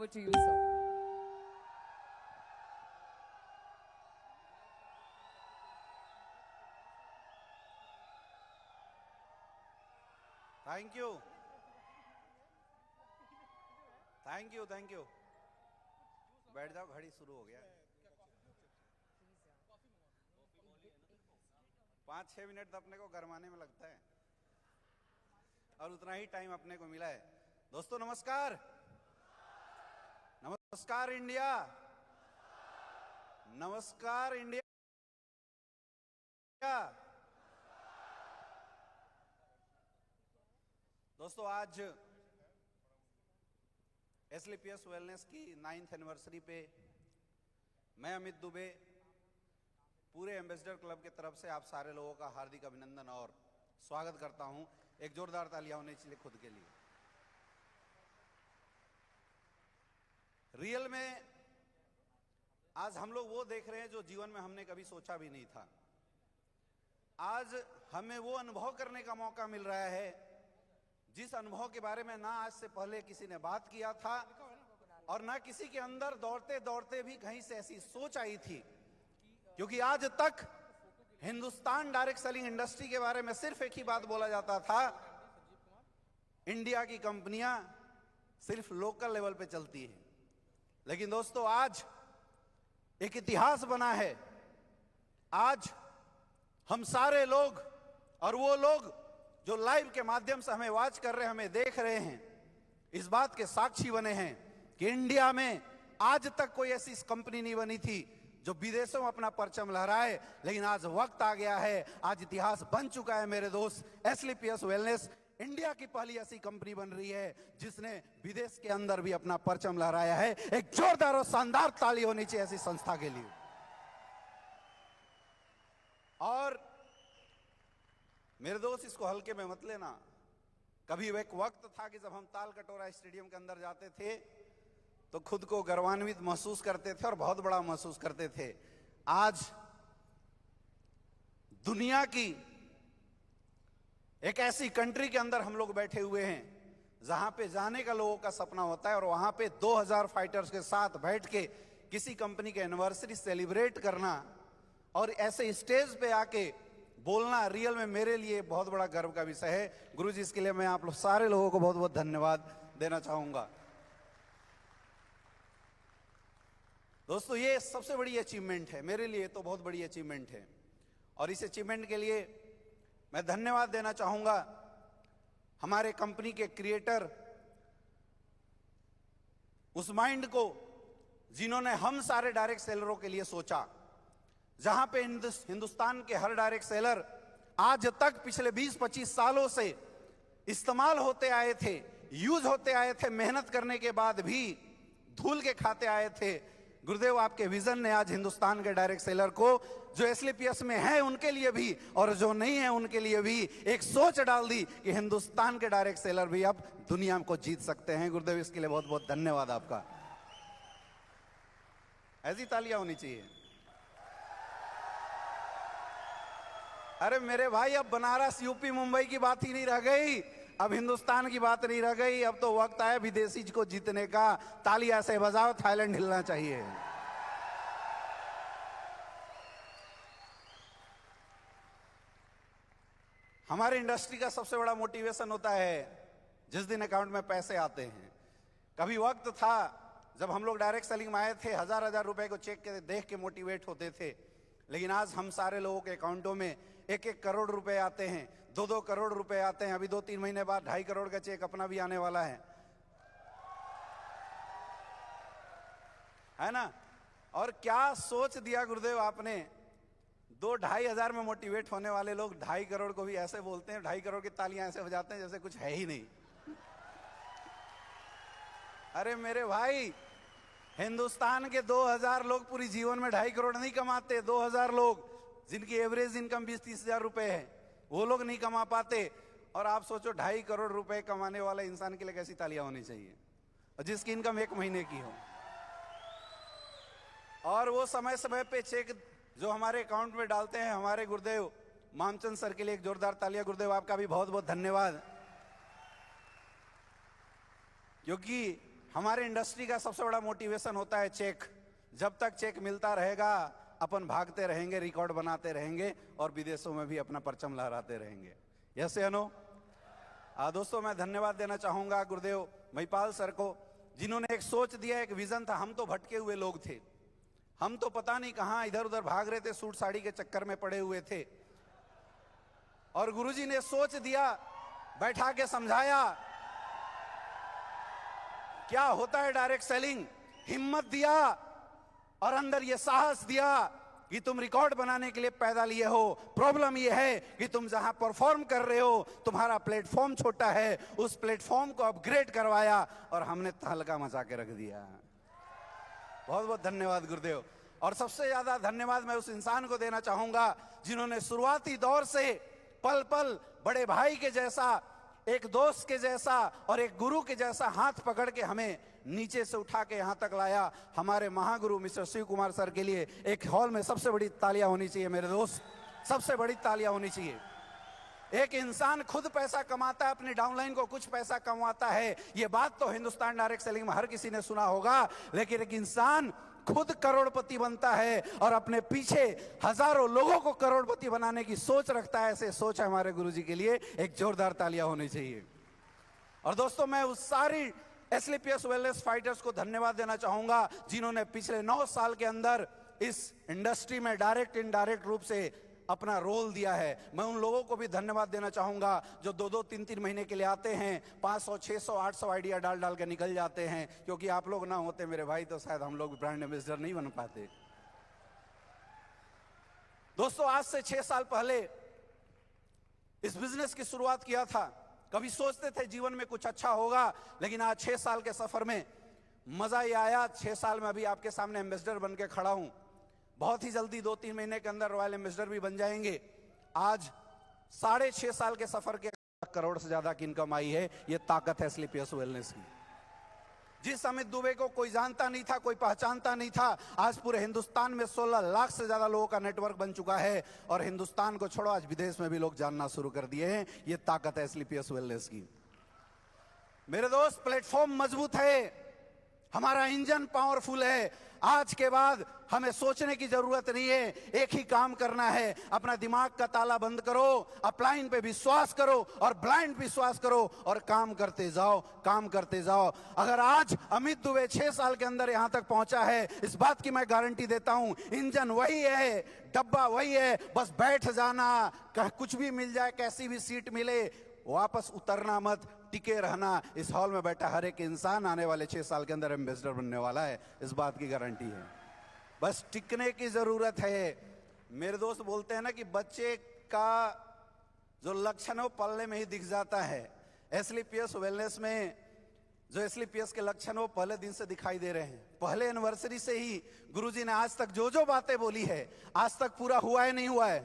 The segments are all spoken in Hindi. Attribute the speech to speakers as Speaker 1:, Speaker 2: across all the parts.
Speaker 1: over to you, sir.
Speaker 2: Thank you, thank you, thank you. बैठ जाओ, घड़ी शुरू हो गया। 5-6 मिनट तो अपने को गरमाने में लगता है और उतना ही टाइम अपने को मिला है। दोस्तों नमस्कार, नमस्कार इंडिया, नमस्कार इंडिया। दोस्तों आज एसलीपीएस वेलनेस की 9th एनिवर्सरी पे मैं अमित दुबे पूरे एम्बेसडर क्लब की तरफ से आप सारे लोगों का हार्दिक अभिनंदन और स्वागत करता हूं। एक जोरदार तालियां होनी चाहिए खुद के लिए। रियल में आज हम लोग वो देख रहे हैं जो जीवन में हमने कभी सोचा भी नहीं था। आज हमें वो अनुभव करने का मौका मिल रहा है जिस अनुभव के बारे में ना आज से पहले किसी ने बात किया था और ना किसी के अंदर दौड़ते दौड़ते भी कहीं से ऐसी सोच आई थी। क्योंकि आज तक हिंदुस्तान डायरेक्ट सेलिंग इंडस्ट्री के बारे में सिर्फ एक ही बात बोला जाता था, इंडिया की कंपनियां सिर्फ लोकल लेवल पे चलती हैं। लेकिन दोस्तों आज एक इतिहास बना है। आज हम सारे लोग और वो लोग जो लाइव के माध्यम से हमें वॉच कर रहे हैं, हमें देख रहे हैं, इस बात के साक्षी बने हैं कि इंडिया में आज तक कोई ऐसी कंपनी नहीं बनी थी जो विदेशों में अपना परचम लहराए। लेकिन आज वक्त आ गया है, आज इतिहास बन चुका है मेरे दोस्त। एसलीपीएस वेलनेस इंडिया की पहली ऐसी कंपनी बन रही है जिसने विदेश के अंदर भी अपना परचम लहराया है। एक जोरदार और शानदार ताली होनी चाहिए ऐसी संस्था के लिए। और मेरे दोस्त इसको हल्के में मत लेना। कभी एक वक्त था कि जब हम ताल कटोरा स्टेडियम के अंदर जाते थे तो खुद को गर्वान्वित महसूस करते थे और बहुत बड़ा महसूस करते थे। आज दुनिया की एक ऐसी कंट्री के अंदर हम लोग बैठे हुए हैं जहां पे जाने का लोगों का सपना होता है और वहां पे 2000 फाइटर्स के साथ बैठ के किसी कंपनी के एनिवर्सरी सेलिब्रेट करना और ऐसे स्टेज पे आके बोलना रियल में मेरे लिए बहुत बड़ा गर्व का विषय है। गुरुजी, इसके लिए मैं आप लोग सारे लोगों को बहुत बहुत धन्यवाद देना चाहूंगा। दोस्तों ये सबसे बड़ी अचीवमेंट है मेरे लिए, तो बहुत बड़ी अचीवमेंट है और इस अचीवमेंट के लिए मैं धन्यवाद देना चाहूंगा हमारे कंपनी के क्रिएटर, उस माइंड को जिन्होंने हम सारे डायरेक्ट सेलरों के लिए सोचा। जहां पे हिंदुस्तान के हर डायरेक्ट सेलर आज तक पिछले 20-25 सालों से इस्तेमाल होते आए थे, यूज होते आए थे, मेहनत करने के बाद भी धूल के खाते आए थे। गुरुदेव आपके विजन ने आज हिंदुस्तान के डायरेक्ट सेलर को जो एसलीपीएस में है उनके लिए भी और जो नहीं है उनके लिए भी एक सोच डाल दी कि हिंदुस्तान के डायरेक्ट सेलर भी अब दुनिया को जीत सकते हैं। गुरुदेव इसके लिए बहुत बहुत धन्यवाद आपका। ऐसी तालियां होनी चाहिए। अरे मेरे भाई, अब बनारस, यूपी, मुंबई की बात ही नहीं रह गई, अब हिंदुस्तान की बात नहीं रह गई। अब तो वक्त आया विदेशी को जीतने का। ताली ऐसे बजाओ, थाईलैंड हिलना चाहिए। हमारे इंडस्ट्री का सबसे बड़ा मोटिवेशन होता है जिस दिन अकाउंट में पैसे आते हैं। कभी वक्त था जब हम लोग डायरेक्ट सेलिंग में आए थे, 1000-1000 रुपए को चेक के देख के मोटिवेट होते थे। लेकिन आज हम सारे लोगों के अकाउंटों में 1-1 करोड़ रुपए आते हैं, 2-2 करोड़ रुपए आते हैं। अभी 2-3 महीने बाद 2.5 करोड़ का चेक अपना भी आने वाला है ना। और क्या सोच दिया गुरुदेव आपने, 2-2.5 हजार में मोटिवेट होने वाले लोग 2.5 करोड़ को भी ऐसे बोलते हैं, 2.5 करोड़ की तालियां ऐसे बजाते हैं जैसे कुछ है ही नहीं। अरे मेरे भाई, हिंदुस्तान के 2000 लोग पूरी जीवन में 2.5 करोड़ नहीं कमाते। 2000 लोग जिनकी एवरेज इनकम 20-30 हजार रुपए है, वो लोग नहीं कमा पाते। और आप सोचो 2.5 करोड़ रुपए कमाने वाले इंसान के लिए कैसी तालियां होनी चाहिए, और जिसकी इनकम 1 महीने की हो। और वो समय समय पे चेक जो हमारे अकाउंट में डालते हैं हमारे गुरुदेव मामचंद सर के लिए एक जोरदार तालियां। गुरुदेव आपका भी बहुत बहुत धन्यवाद, क्योंकि हमारे इंडस्ट्री का सबसे बड़ा मोटिवेशन होता है चेक। जब तक चेक मिलता रहेगा अपन भागते रहेंगे, रिकॉर्ड बनाते रहेंगे और विदेशों में भी अपना परचम लहराते रहेंगे। यस या नो? दोस्तों, मैं धन्यवाद देना चाहूंगा गुरुदेव महिपाल सर को, जिन्होंने एक सोच दिया, एक विजन था। हम तो भटके हुए लोग थे, हम तो पता नहीं कहां इधर उधर भाग रहे थे, सूट साड़ी के चक्कर में पड़े हुए थे, और गुरुजी ने सोच दिया, बैठा के समझाया क्या होता है डायरेक्ट सेलिंग, हिम्मत दिया और अंदर ये साहस दिया कि तुम रिकॉर्ड बनाने के लिए पैदा लिए हो। प्रॉब्लम ये है कि तुम जहां परफॉर्म कर रहे हो तुम्हारा प्लेटफॉर्म छोटा है, उस प्लेटफॉर्म को अपग्रेड करवाया और हमने तहलका मचा के रख दिया। बहुत बहुत धन्यवाद गुरुदेव। और सबसे ज्यादा धन्यवाद मैं उस इंसान को देना चाहूंगा जिन्होंने शुरुआती दौर से पल पल बड़े भाई के जैसा, एक दोस्त के जैसा और एक गुरु के जैसा हाथ पकड़ के हमें नीचे से उठा के यहां तक लाया। हमारे महागुरु मिस्टर शिव कुमार सर के लिए एक हॉल में सबसे बड़ी तालियां होनी चाहिए मेरे दोस्त, सबसे बड़ी तालियां होनी चाहिए। एक इंसान खुद पैसा कमाता है, अपने डाउनलाइन को कुछ पैसा कमाता है, ये बात तो हिंदुस्तान डायरेक्ट सेलिंग में हर किसी ने सुना होगा, लेकिन एक इंसान खुद करोड़पति बनता है और अपने पीछे हजारों लोगों को करोड़पति बनाने की सोच रखता है। ऐसे सोच है हमारे गुरुजी के लिए, एक जोरदार तालियां होनी चाहिए। और दोस्तों, मैं उस सारी एसलीपीएस वेलनेस फाइटर्स को धन्यवाद देना चाहूंगा जिन्होंने पिछले 9 साल के अंदर इस इंडस्ट्री में डायरेक्ट इनडायरेक्ट रूप से अपना रोल दिया है। मैं उन लोगों को भी धन्यवाद देना चाहूंगा जो 2-2, 3-3 महीने के लिए आते हैं, 500, 600, 800 आइडिया डाल डाल के निकल जाते हैं, क्योंकि आप लोग ना होते मेरे भाई तो शायद हम लोग ब्रांड एम्बेसडर नहीं बन पाते। दोस्तों, आज से 6 साल पहले इस बिजनेस की शुरुआत किया था। कभी सोचते थे जीवन में कुछ अच्छा होगा, लेकिन आज 6 साल के सफर में मजा ये आया। 6 साल में अभी आपके सामने एम्बेसडर बन के खड़ा हूं। बहुत ही जल्दी 2-3 महीने के अंदर रॉयल एम्बेसडर भी बन जाएंगे। आज 6.5 साल के सफर के करोड़ से ज्यादा की इनकम आई है। ये ताकत है एसलीपीएस वेलनेस की। जिस अमित दुबे को कोई जानता नहीं था, कोई पहचानता नहीं था, आज पूरे हिंदुस्तान में 16 लाख से ज्यादा लोगों का नेटवर्क बन चुका है। और हिंदुस्तान को छोड़ो, आज विदेश में भी लोग जानना शुरू कर दिए हैं। ये ताकत है एसलीपीएस वेलनेस की। मेरे दोस्त, प्लेटफॉर्म मजबूत है, हमारा इंजन पावरफुल है। आज के बाद हमें सोचने की जरूरत नहीं है, एक ही काम करना है, अपना दिमाग का ताला बंद करो, अपलाइन पे विश्वास करो और ब्लाइंड विश्वास करो और काम करते जाओ, काम करते जाओ। अगर आज अमित दुबे 6 साल के अंदर यहां तक पहुंचा है, इस बात की मैं गारंटी देता हूं, इंजन वही है, डब्बा वही है, बस बैठ जाना, कुछ भी मिल जाए, कैसी भी सीट मिले, वापस उतरना मत, टिके रहना। इस हॉल में बैठा हर एक इंसान आने वाले 6 साल के अंदर एम्बेसडर बनने वाला है, इस बात की गारंटी है। बस टिकने की जरूरत है। मेरे दोस्त बोलते हैं ना कि बच्चे का जो लक्षण है वो पलने में ही दिख जाता है। एसलीपीएस वेलनेस में जो एसलीपीएस के लक्षण वो पहले दिन से दिखाई दे रहे हैं। पहले एनिवर्सरी से ही गुरुजी ने आज तक जो जो बातें बोली है, आज तक पूरा हुआ है नहीं हुआ है?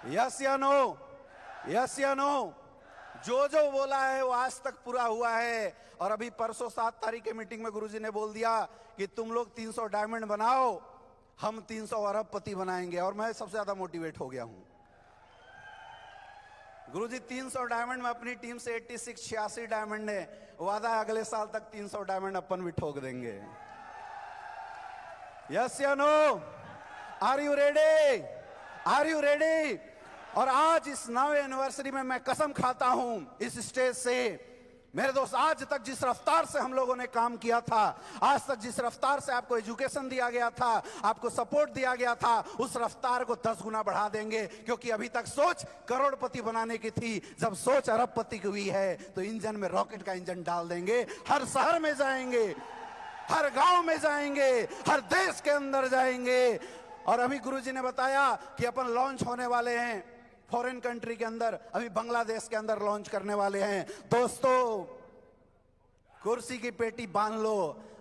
Speaker 2: यस या नो? यस या नो? जो जो बोला है वो आज तक पूरा हुआ है। और अभी परसों 7 तारीख के मीटिंग में गुरुजी ने बोल दिया कि तुम लोग 300 डायमंड बनाओ, हम 300 अरबपति बनाएंगे। और मैं सबसे ज्यादा मोटिवेट हो गया हूं। गुरुजी 300 डायमंड में अपनी टीम से 86 डायमंड है, वादा है अगले साल तक 300 डायमंड अपन भी ठोक देंगे। यस या no? Are you ready? Are you ready? और आज इस 9वीं एनिवर्सरी में मैं कसम खाता हूं इस स्टेज से, मेरे दोस्त, आज तक जिस रफ्तार से हम लोगों ने काम किया था, आज तक जिस रफ्तार से आपको एजुकेशन दिया गया था, आपको सपोर्ट दिया गया था, उस रफ्तार को 10 गुना बढ़ा देंगे। क्योंकि अभी तक सोच करोड़पति बनाने की थी, जब सोच अरबपति की हुई है तो इंजन में रॉकेट का इंजन डाल देंगे। हर शहर में जाएंगे, हर गांव में जाएंगे, हर देश के अंदर जाएंगे। और अभी गुरुजी ने बताया कि अपन लॉन्च होने वाले हैं फॉरेन कंट्री के अंदर, अभी बांग्लादेश के अंदर लॉन्च करने वाले हैं। दोस्तों, कुर्सी की पेटी बांध लो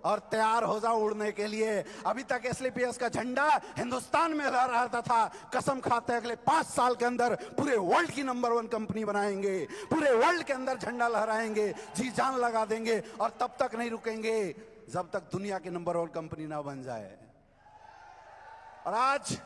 Speaker 2: और तैयार हो जाओ उड़ने के लिए। अभी तक एसलीपीएस का झंडा हिंदुस्तान में लहराता था, कसम खाते हैं अगले 5 साल के अंदर पूरे वर्ल्ड की नंबर 1 कंपनी बनाएंगे, पूरे वर्ल्ड के अंदर झंडा लहराएंगे, जी जान लगा देंगे। और तब तक नहीं रुकेंगे जब तक दुनिया की नंबर 1 कंपनी ना बन जाए। और आज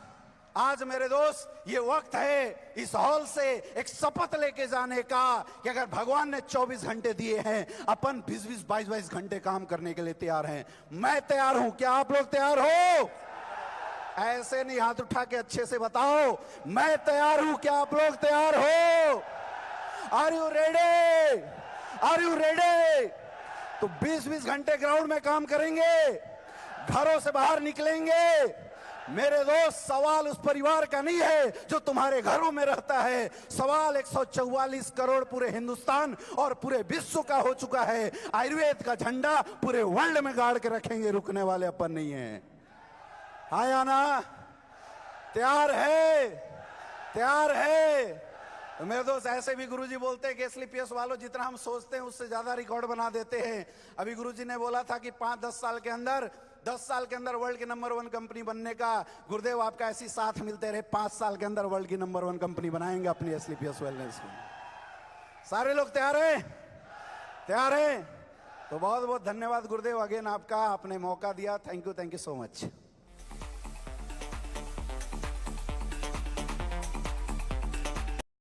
Speaker 2: आज मेरे दोस्त ये वक्त है इस हॉल से एक शपथ लेके जाने का कि अगर भगवान ने 24 घंटे दिए हैं, अपन 20-20, 22-22 घंटे काम करने के लिए तैयार हैं। मैं तैयार हूं, क्या आप लोग तैयार हो? ऐसे नहीं, हाथ उठा के अच्छे से बताओ, मैं तैयार हूं, क्या आप लोग तैयार हो? Are you ready? Are you ready? तो 20-20 घंटे ग्राउंड में काम करेंगे, घरों से बाहर निकलेंगे। मेरे दोस्त, सवाल उस परिवार का नहीं है जो तुम्हारे घरों में रहता है, सवाल 144 करोड़ पूरे हिंदुस्तान और पूरे विश्व का हो चुका है। आयुर्वेद का झंडा पूरे वर्ल्ड में गाड़ के रखेंगे, रुकने वाले अपन नहीं है। आया ना? तैयार है? तैयार है? तो मेरे दोस्त, ऐसे भी गुरुजी बोलते हैं कि एसलीपीएस वालों, जितना हम सोचते हैं उससे ज्यादा रिकॉर्ड बना देते हैं। अभी गुरुजी ने बोला था कि 5-10 साल के अंदर, 10 साल के अंदर वर्ल्ड की नंबर 1 कंपनी बनने का। गुरुदेव आपका ऐसी साथ मिलते रहे, 5 साल के अंदर वर्ल्ड की नंबर 1 कंपनी बनाएंगे अपनी एसलीपीएस वेलनेस को। सारे लोग तैयार हैं? तैयार हैं? तो बहुत बहुत धन्यवाद गुरुदेव, अगेन आपका, आपने मौका दिया। Thank you so much.